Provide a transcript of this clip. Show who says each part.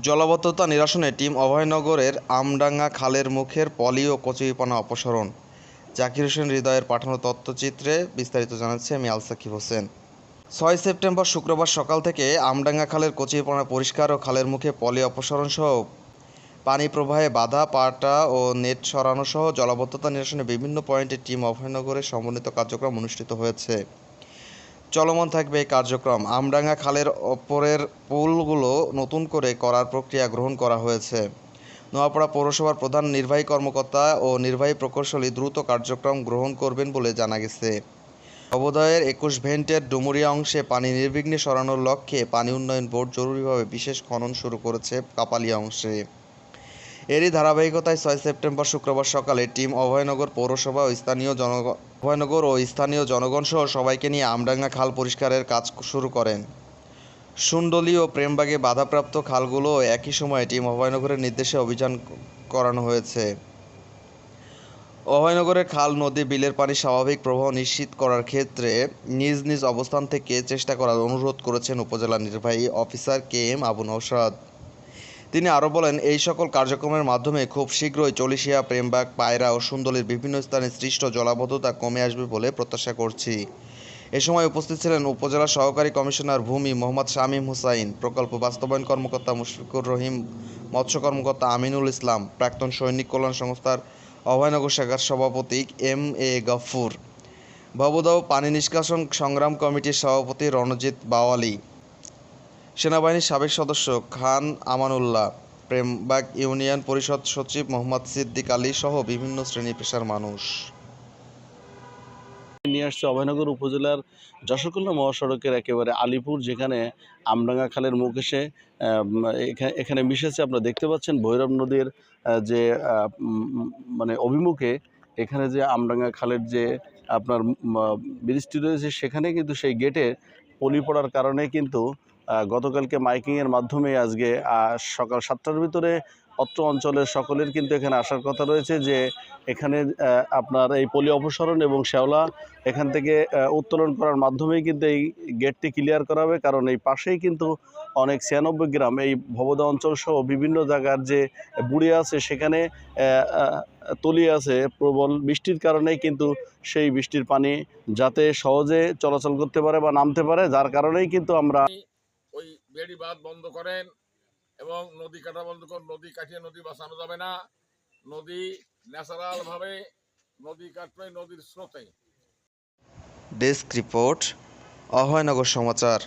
Speaker 1: জলাবদ্ধতা নিরসনে টিম অভয়নগরের আমডাঙ্গা খালের মুখের পলি ও কচুরিপানা অপসারণ। জাকির হোসেন হৃদয়ের পাঠানো তথ্যচিত্রে বিস্তারিত জানাচ্ছি আমি আলসাকিব হোসেন। ৬ সেপ্টেম্বর শুক্রবার সকাল থেকে আমডাঙ্গা খালের কচুরিপানা পরিষ্কার ও খালের মুখে পলি অপসারণ সহ পানি প্রবাহে বাধা পাটা ও নেট সরানো সহ জলাবদ্ধতা নিরসনে বিভিন্ন পয়েন্টে টিম অভয়নগরের সমন্বিত কার্যক্রম অনুষ্ঠিত হয়েছে। চলমান থাকবে এই কার্যক্রম। আমডাঙ্গা খালের ওপরের পুলগুলো নতুন করে করার প্রক্রিয়া গ্রহণ করা হয়েছে। নোয়াপাড়া পৌরসভার প্রধান নির্বাহী কর্মকর্তা ও নির্বাহী প্রকৌশলী দ্রুত কার্যক্রম গ্রহণ করবেন বলে জানা গেছে। নবোদয়ের ২১ ভেন্টের ডুমুরিয়া অংশে পানি নির্বিঘ্নে সরানোর লক্ষ্যে পানি উন্নয়ন বোর্ড জরুরিভাবে বিশেষ খনন শুরু করেছে কাপালিয়া অংশে। এরই ধারাবাহিকতায় ৬ সেপ্টেম্বর শুক্রবার সকালে টিম অভয়নগর পৌরসভা ও স্থানীয় জনগণসহ সবাইকে নিয়ে আমডাঙ্গা খাল পরিষ্কারের কাজ শুরু করেন। সুন্দলী ও প্রেমবাগে বাধাপ্রাপ্ত খালগুলো একই সময়ে টিম অভয়নগরের নির্দেশে অভিযান করানো হয়েছে। অভয়নগরের খাল, নদী, বিলের পানির স্বাভাবিক প্রবাহ নিশ্চিত করার ক্ষেত্রে নিজ নিজ অবস্থান থেকে চেষ্টা করার অনুরোধ করেছেন উপজেলা নির্বাহী অফিসার KM আবু নওশাদ। তিনি আরও বলেন, এই সকল কার্যক্রমের মাধ্যমে খুব শীঘ্রই চলিশিয়া, প্রেমবাগ, পায়রা ও সুন্দলীর বিভিন্ন স্থানে সৃষ্ট জলাবদ্ধতা কমে আসবে বলে প্রত্যাশা করছি। এ সময় উপস্থিত ছিলেন উপজেলা সহকারী কমিশনার ভূমি মোহাম্মদ শামীম হুসাইন, প্রকল্প বাস্তবায়ন কর্মকর্তা মুশফিকুর রহিম, মৎস্য কর্মকর্তা আমিনুল ইসলাম, প্রাক্তন সৈনিক কল্যাণ সংস্থার অভয়নগর শাখার সভাপতি MA গফুর, ভবদহ পানি নিষ্কাশন সংগ্রাম কমিটির সভাপতি রণজিৎ বাওয়ালি, সেনাবাহিনীর সাবেক সদস্য খান আমানুল্লাহ, প্রেমবাগ ইউনিয়ন পরিষদ সচিব মোহাম্মদ সিদ্দিক আলী সহ বিভিন্ন শ্রেণী পেশার মানুষ
Speaker 2: নিয়ে আসছে অভয়নগর উপজেলার যশোরকুল্লা মহাসড়কের একেবারে আলিপুর, যেখানে আমডাঙ্গা খালের মুখ এসে এখানে মিশেছে। আপনারা দেখতে পাচ্ছেন ভৈরব নদীর যে মানে অভিমুখে এখানে যে আমডাঙ্গা খালের যে আপনার ব্রিজটি রয়েছে, সেখানে কিন্তু সেই গেটে পলি পড়ার কারণে কিন্তু গতকালকে মাইকিংয়ের মাধ্যমে আজকে সকাল 7টার ভিতরে অত্র অঞ্চলের সকলের কিন্তু এখানে আসার কথা রয়েছে, যে এখানে আপনার এই পলি অপসারণ এবং শ্যাওলা এখান থেকে উত্তোলন করার মাধ্যমেই কিন্তু এই গেটটি ক্লিয়ার করা হবে। কারণ এই পাশেই কিন্তু অনেক ৯৬ গ্রাম এই ভবদা অঞ্চল সহ বিভিন্ন জায়গার যে বুড়ি আছে, সেখানে তলিয়ে আছে প্রবল বৃষ্টির কারণেই কিন্তু সেই বৃষ্টির পানি যাতে সহজে চলাচল করতে পারে বা নামতে পারে, যার কারণেই কিন্তু আমরা
Speaker 3: ওই বেড়ি বাঁধ বন্ধ করেন এবং নদী কাটা বন্ধ করেন। নদী কাটিয়ে নদী বাঁচানো যাবে না। নদী ন্যাচারাল ভাবে নদী কাটবে নদীর স্রোতে।
Speaker 1: ডেস্ক রিপোর্ট, অভয়নগর সমাচার।